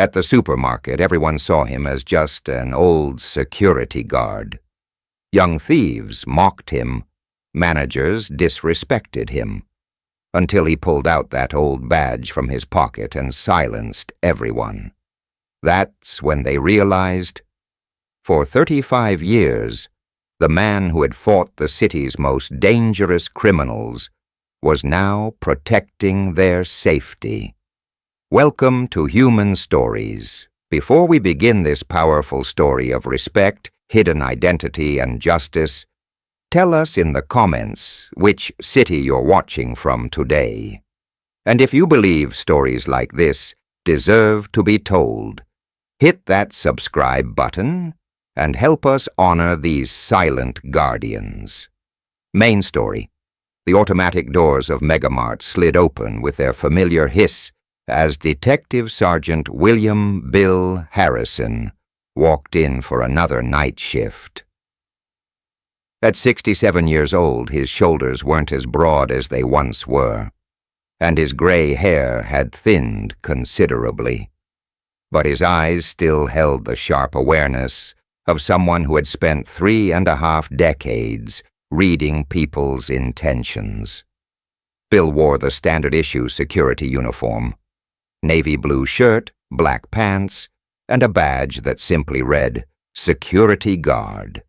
At the supermarket, everyone saw him as just an old security guard. Young thieves mocked him. Managers disrespected him, until he pulled out that old badge from his pocket and silenced everyone. That's when they realized, for 35 years, the man who had fought the city's most dangerous criminals was now protecting their safety. Welcome to Human Stories. Before we begin this powerful story of respect, hidden identity, and justice, tell us in the comments which city you're watching from today. And if you believe stories like this deserve to be told, hit that subscribe button and help us honor these silent guardians. Main story. The automatic doors of MegaMart slid open with their familiar hiss as Detective Sergeant William Bill Harrison walked in for another night shift. At 67 years old, his shoulders weren't as broad as they once were, and his gray hair had thinned considerably. But his eyes still held the sharp awareness of someone who had spent 3.5 decades reading people's intentions. Bill wore the standard-issue security uniform, navy blue shirt, black pants, and a badge that simply read, Security Guard.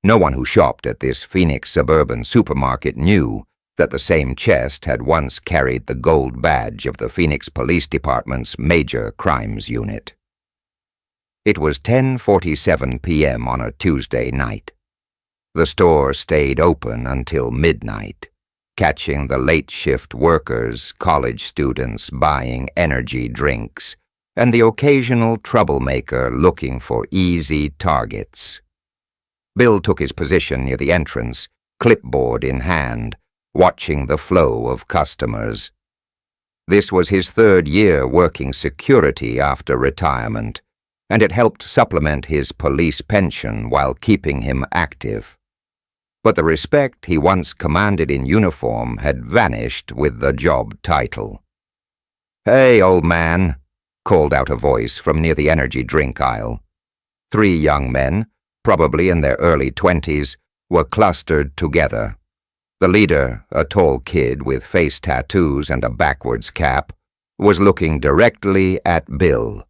No one who shopped at this Phoenix suburban supermarket knew that the same chest had once carried the gold badge of the Phoenix Police Department's Major Crimes Unit. It was 10:47 p.m. on a Tuesday night. The store stayed open until midnight, catching the late-shift workers, college students buying energy drinks, and the occasional troublemaker looking for easy targets. Bill took his position near the entrance, clipboard in hand, watching the flow of customers. This was his 3rd year working security after retirement, and it helped supplement his police pension while keeping him active. But the respect he once commanded in uniform had vanished with the job title. "Hey, old man," called out a voice from near the energy drink aisle. 3 young men, probably in their early 20s, were clustered together. The leader, a tall kid with face tattoos and a backwards cap, was looking directly at Bill.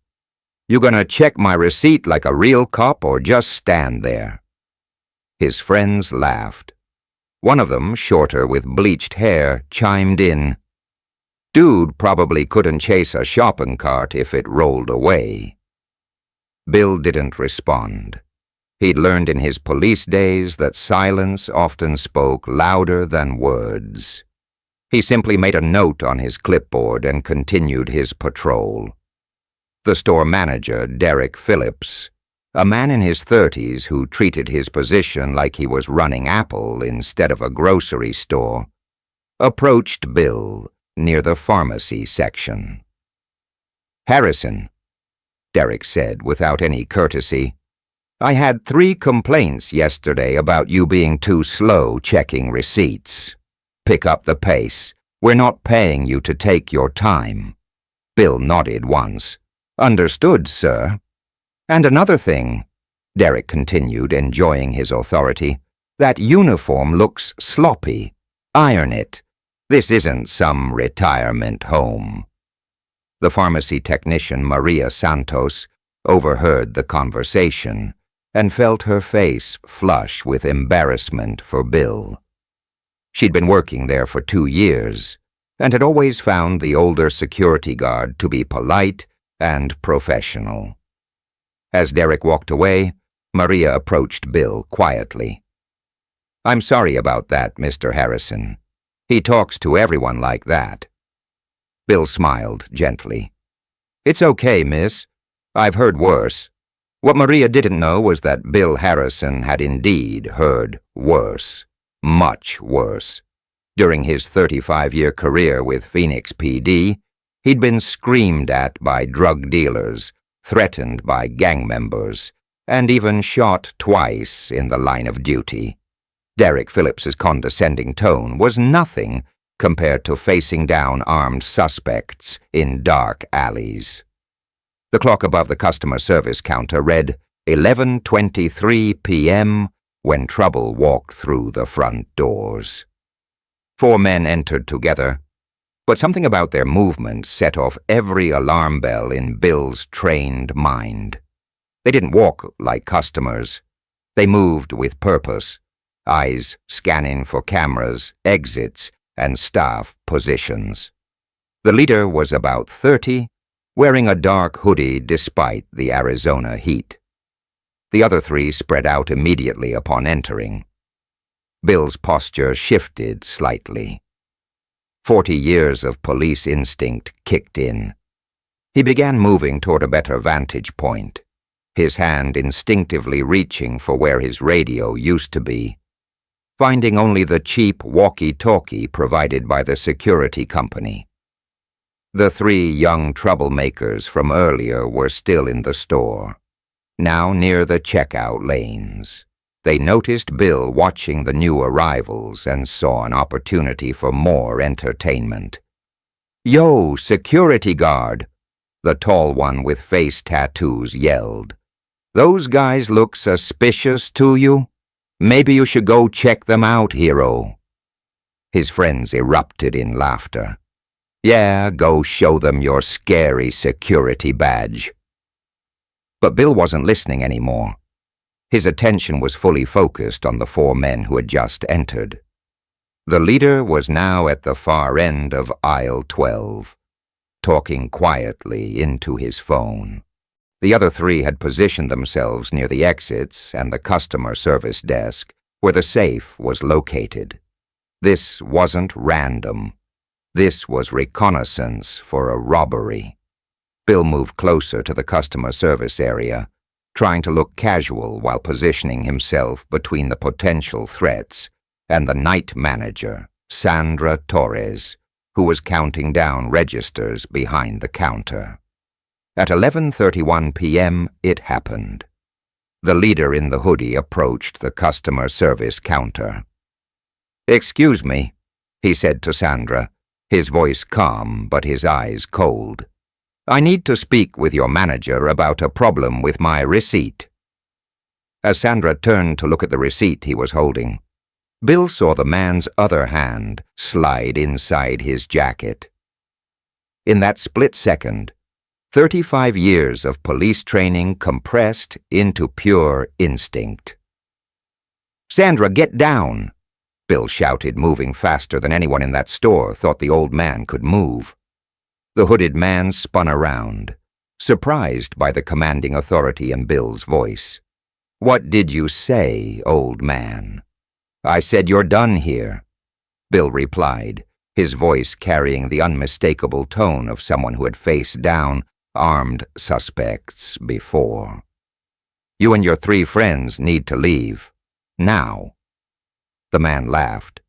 "You gonna check my receipt like a real cop or just stand there?" His friends laughed. One of them, shorter with bleached hair, chimed in, "Dude probably couldn't chase a shopping cart if it rolled away." Bill didn't respond. He'd learned in his police days that silence often spoke louder than words. He simply made a note on his clipboard and continued his patrol. The store manager, Derek Phillips, a man in his 30s who treated his position like he was running Apple instead of a grocery store, approached Bill near the pharmacy section. "Harrison," Derek said without any courtesy, "I had 3 complaints yesterday about you being too slow checking receipts. Pick up the pace. We're not paying you to take your time." Bill nodded once. "Understood, sir. And another thing," Derek continued, enjoying his authority, "that uniform looks sloppy. Iron it. This isn't some retirement home." The pharmacy technician, Maria Santos, overheard the conversation and felt her face flush with embarrassment for Bill. She'd been working there for 2 years and had always found the older security guard to be polite and professional. As Derek walked away, Maria approached Bill quietly. "I'm sorry about that, Mr. Harrison. He talks to everyone like that." Bill smiled gently. "It's okay, miss. I've heard worse." What Maria didn't know was that Bill Harrison had indeed heard worse, much worse. During his 35-year career with Phoenix PD, he'd been screamed at by drug dealers, threatened by gang members, and even shot twice in the line of duty. Derek Phillips's condescending tone was nothing compared to facing down armed suspects in dark alleys. The clock above the customer service counter read 11:23 p.m. when Trouble walked through the front doors. 4 men entered together, but something about their movements set off every alarm bell in Bill's trained mind. They didn't walk like customers. They moved with purpose, eyes scanning for cameras, exits, and staff positions. The leader was about 30, wearing a dark hoodie despite the Arizona heat. The other 3 spread out immediately upon entering. Bill's posture shifted slightly. 40 years of police instinct kicked in. He began moving toward a better vantage point, his hand instinctively reaching for where his radio used to be, finding only the cheap walkie-talkie provided by the security company. The 3 young troublemakers from earlier were still in the store, now near the checkout lanes. They noticed Bill watching the new arrivals and saw an opportunity for more entertainment. "Yo, security guard!" the tall one with face tattoos yelled. "Those guys look suspicious to you? Maybe you should go check them out, hero." His friends erupted in laughter. "Yeah, go show them your scary security badge." But Bill wasn't listening anymore. His attention was fully focused on the 4 men who had just entered. The leader was now at the far end of aisle 12, talking quietly into his phone. The other 3 had positioned themselves near the exits and the customer service desk, where the safe was located. This wasn't random. This was reconnaissance for a robbery. Bill moved closer to the customer service area, trying to look casual while positioning himself between the potential threats and the night manager, Sandra Torres, who was counting down registers behind the counter. At 11:31 p.m., it happened. The leader in the hoodie approached the customer service counter. "Excuse me," he said to Sandra, his voice calm but his eyes cold. "I need to speak with your manager about a problem with my receipt." As Sandra turned to look at the receipt he was holding, Bill saw the man's other hand slide inside his jacket. In that split second, 35 years of police training compressed into pure instinct. "Sandra, get down!" Bill shouted, moving faster than anyone in that store thought the old man could move. The hooded man spun around, surprised by the commanding authority in Bill's voice. "What did you say, old man?" "I said you're done here," Bill replied, his voice carrying the unmistakable tone of someone who had faced down armed suspects before. "You and your 3 friends need to leave. Now." The man laughed.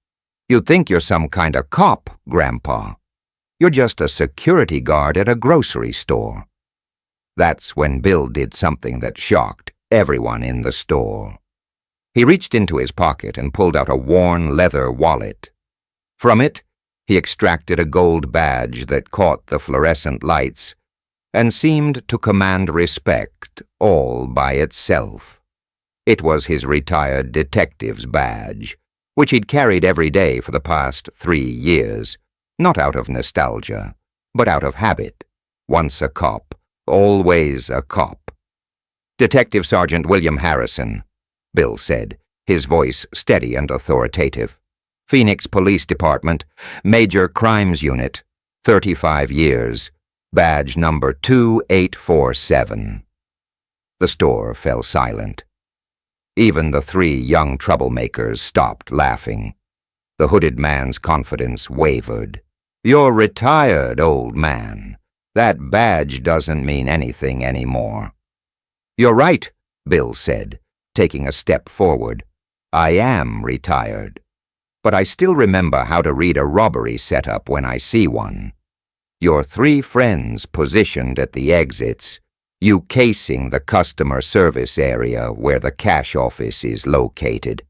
"You'd think you're some kind of cop, Grandpa. You're just a security guard at a grocery store." That's when Bill did something that shocked everyone in the store. He reached into his pocket and pulled out a worn leather wallet. From it, he extracted a gold badge that caught the fluorescent lights and seemed to command respect all by itself. It was his retired detective's badge, which he'd carried every day for the past 3 years, not out of nostalgia, but out of habit. Once a cop, always a cop. "Detective Sergeant William Harrison," Bill said, his voice steady and authoritative. "Phoenix Police Department, Major Crimes Unit, 35 years, badge number 2847. The store fell silent. Even the 3 young troublemakers stopped laughing. The hooded man's confidence wavered. "You're retired, old man. That badge doesn't mean anything anymore." "You're right," Bill said, taking a step forward. "I am retired. But I still remember how to read a robbery setup when I see one. Your 3 friends positioned at the exits, you casing the customer service area where the cash office is located.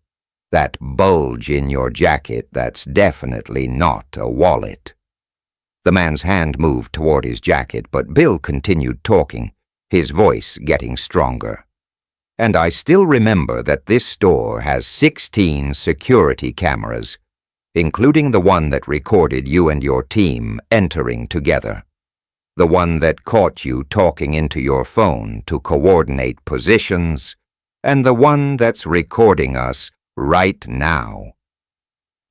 That bulge in your jacket that's definitely not a wallet." The man's hand moved toward his jacket, but Bill continued talking, his voice getting stronger. "And I still remember that this store has 16 security cameras, including the one that recorded you and your team entering together. The one that caught you talking into your phone to coordinate positions, and the one that's recording us right now."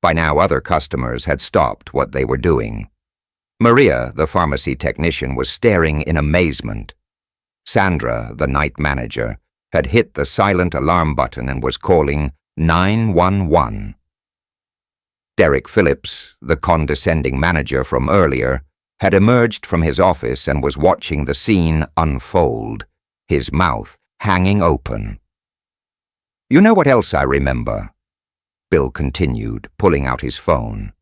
By now, other customers had stopped what they were doing. Maria, the pharmacy technician, was staring in amazement. Sandra, the night manager, had hit the silent alarm button and was calling 911. Derek Phillips, the condescending manager from earlier, had emerged from his office and was watching the scene unfold, his mouth hanging open. "You know what else I remember?" Bill continued, pulling out his phone.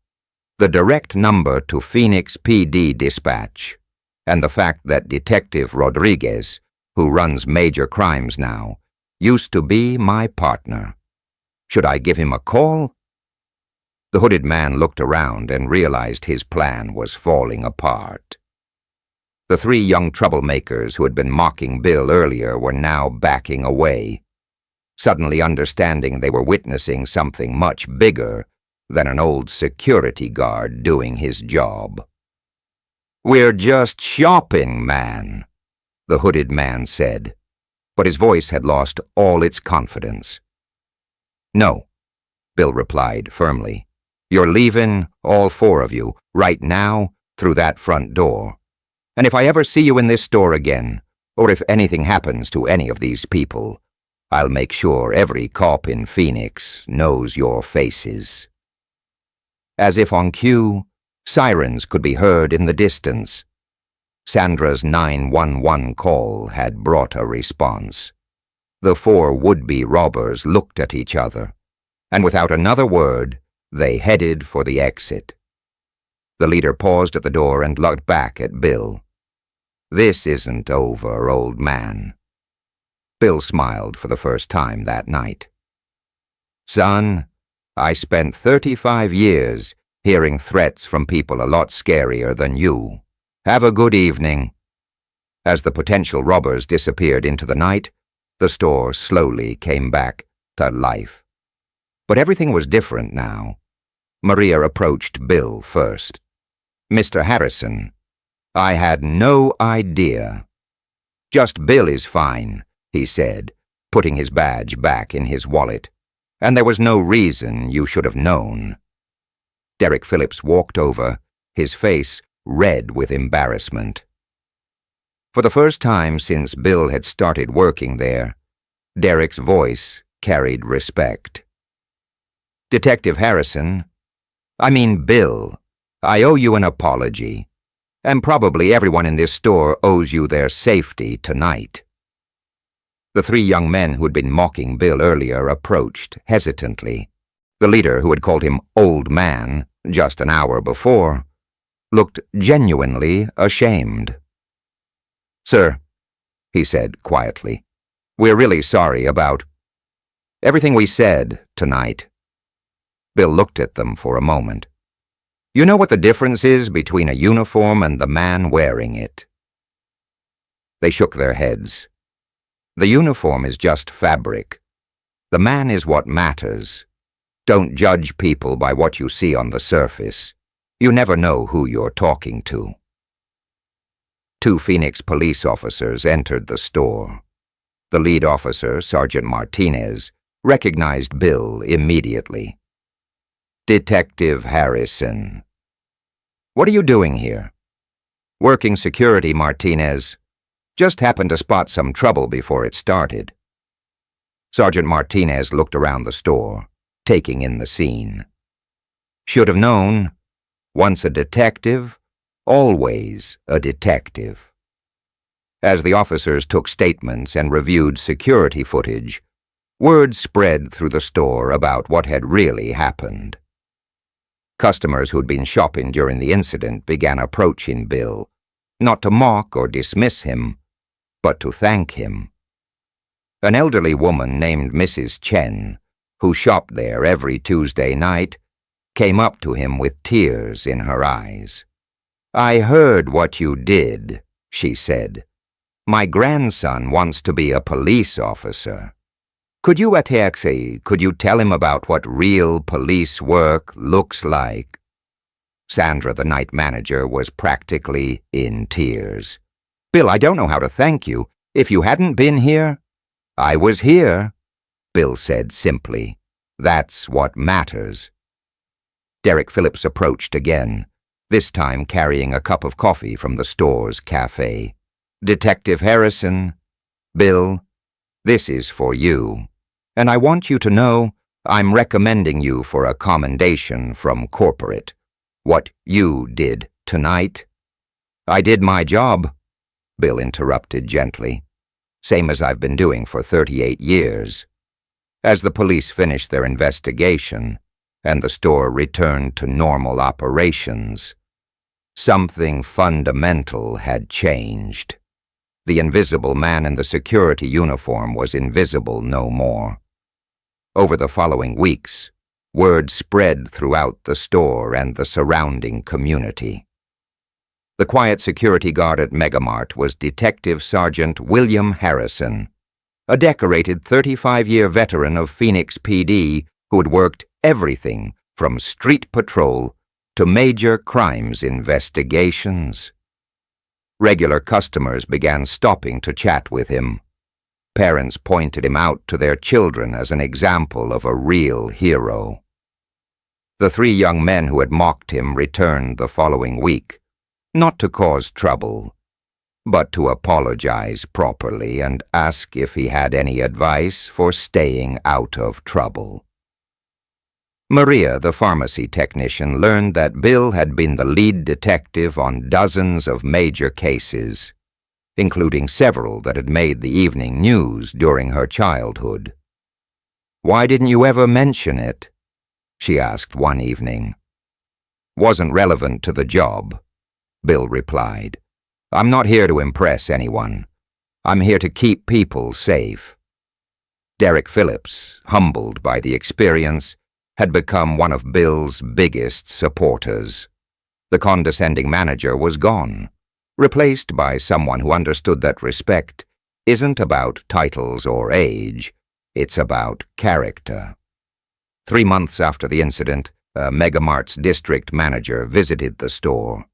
"The direct number to Phoenix PD dispatch, and the fact that Detective Rodriguez, who runs major crimes now, used to be my partner. Should I give him a call?" The hooded man looked around and realized his plan was falling apart. The three young troublemakers who had been mocking Bill earlier were now backing away, suddenly understanding they were witnessing something much bigger than an old security guard doing his job. "We're just shopping, man," the hooded man said, but his voice had lost all its confidence. "No," Bill replied firmly. "You're leaving, all four of you, right now, through that front door. And if I ever see you in this store again, or if anything happens to any of these people, I'll make sure every cop in Phoenix knows your faces." As if on cue, sirens could be heard in the distance. Sandra's 911 call had brought a response. The four would-be robbers looked at each other, and without another word, they headed for the exit. The leader paused at the door and looked back at Bill. "This isn't over, old man." Bill smiled for the first time that night. "Son, I spent 35 years hearing threats from people a lot scarier than you. Have a good evening." As the potential robbers disappeared into the night, the store slowly came back to life. But everything was different now. Maria approached Bill first. "Mr. Harrison, I had no idea." "Just Bill is fine," he said, putting his badge back in his wallet. "And there was no reason you should have known." Derek Phillips walked over, his face red with embarrassment. For the first time since Bill had started working there, Derek's voice carried respect. "Detective Harrison, Bill, I owe you an apology, and probably everyone in this store owes you their safety tonight." The three young men who had been mocking Bill earlier approached hesitantly. The leader, who had called him old man just an hour before, looked genuinely ashamed. "Sir," he said quietly, "we're really sorry about everything we said tonight." Bill looked at them for a moment. "You know what the difference is between a uniform and the man wearing it?" They shook their heads. "The uniform is just fabric. The man is what matters. Don't judge people by what you see on the surface. You never know who you're talking to." Two Phoenix police officers entered the store. The lead officer, Sergeant Martinez, recognized Bill immediately. "Detective Harrison." "What are you doing here?" "Working security, Martinez. Just happened to spot some trouble before it started." Sergeant Martinez looked around the store, taking in the scene. "Should have known. Once a detective, always a detective." As the officers took statements and reviewed security footage, word spread through the store about what had really happened. Customers who'd been shopping during the incident began approaching Bill, not to mock or dismiss him, but to thank him. An elderly woman named Mrs. Chen, who shopped there every Tuesday night, came up to him with tears in her eyes. "I heard what you did," she said. My grandson wants to be a police officer. Could you tell him about what real police work looks like? Sandra, the night manager, was practically in tears. Bill, I don't know how to thank you. If you hadn't been here, I was here, Bill said simply. That's what matters. Derek Phillips approached again, this time carrying a cup of coffee from the store's cafe. Detective Harrison, Bill, this is for you. And I want you to know I'm recommending you for a commendation from corporate. What you did tonight. I did my job, Bill interrupted gently. Same as I've been doing for 38 years. As the police finished their investigation and the store returned to normal operations, something fundamental had changed. The invisible man in the security uniform was invisible no more. Over the following weeks, word spread throughout the store and the surrounding community. The quiet security guard at MegaMart was Detective Sergeant William Harrison, a decorated 35-year veteran of Phoenix PD who had worked everything from street patrol to major crimes investigations. Regular customers began stopping to chat with him. Parents pointed him out to their children as an example of a real hero. The 3 young men who had mocked him returned the following week, not to cause trouble, but to apologize properly and ask if he had any advice for staying out of trouble. Maria, the pharmacy technician, learned that Bill had been the lead detective on dozens of major cases, including several that had made the evening news during her childhood. "Why didn't you ever mention it?" she asked one evening. "Wasn't relevant to the job," Bill replied. "I'm not here to impress anyone. I'm here to keep people safe." Derek Phillips, humbled by the experience, had become one of Bill's biggest supporters. The condescending manager was gone, replaced by someone who understood that respect isn't about titles or age, it's about character. 3 months after the incident, MegaMart's district manager visited the store.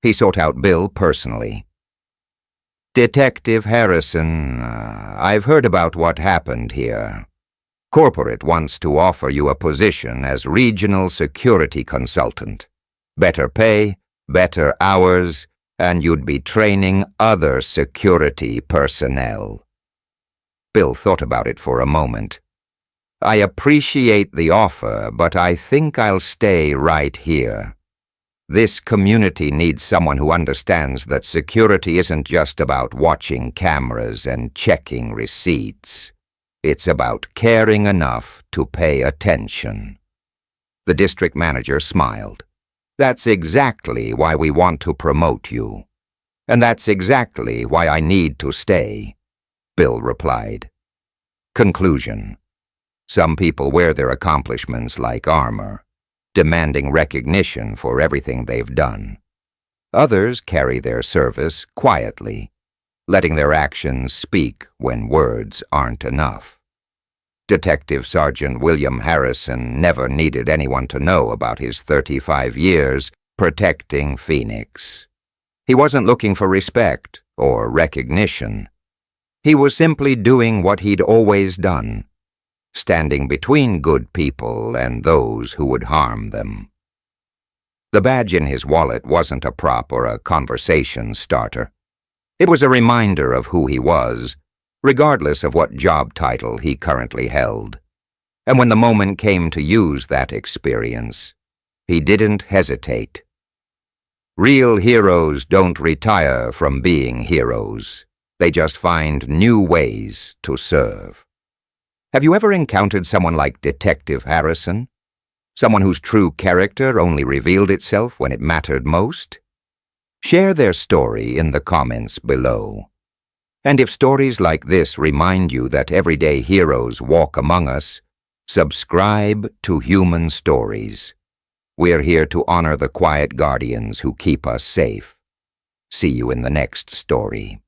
He sought out Bill personally. "Detective Harrison, I've heard about what happened here. Corporate wants to offer you a position as regional security consultant. Better pay, better hours, and you'd be training other security personnel." Bill thought about it for a moment. "I appreciate the offer, but I think I'll stay right here. This community needs someone who understands that security isn't just about watching cameras and checking receipts. It's about caring enough to pay attention." The district manager smiled. "That's exactly why we want to promote you. And that's exactly why I need to stay," Bill replied. Conclusion. Some people wear their accomplishments like armor, demanding recognition for everything they've done. Others carry their service quietly, letting their actions speak when words aren't enough. Detective Sergeant William Harrison never needed anyone to know about his 35 years protecting Phoenix. He wasn't looking for respect or recognition. He was simply doing what he'd always done, standing between good people and those who would harm them. The badge in his wallet wasn't a prop or a conversation starter. It was a reminder of who he was, regardless of what job title he currently held. And when the moment came to use that experience, he didn't hesitate. Real heroes don't retire from being heroes. They just find new ways to serve. Have you ever encountered someone like Detective Harrison? Someone whose true character only revealed itself when it mattered most? Share their story in the comments below. And if stories like this remind you that everyday heroes walk among us, subscribe to Human Stories. We're here to honor the quiet guardians who keep us safe. See you in the next story.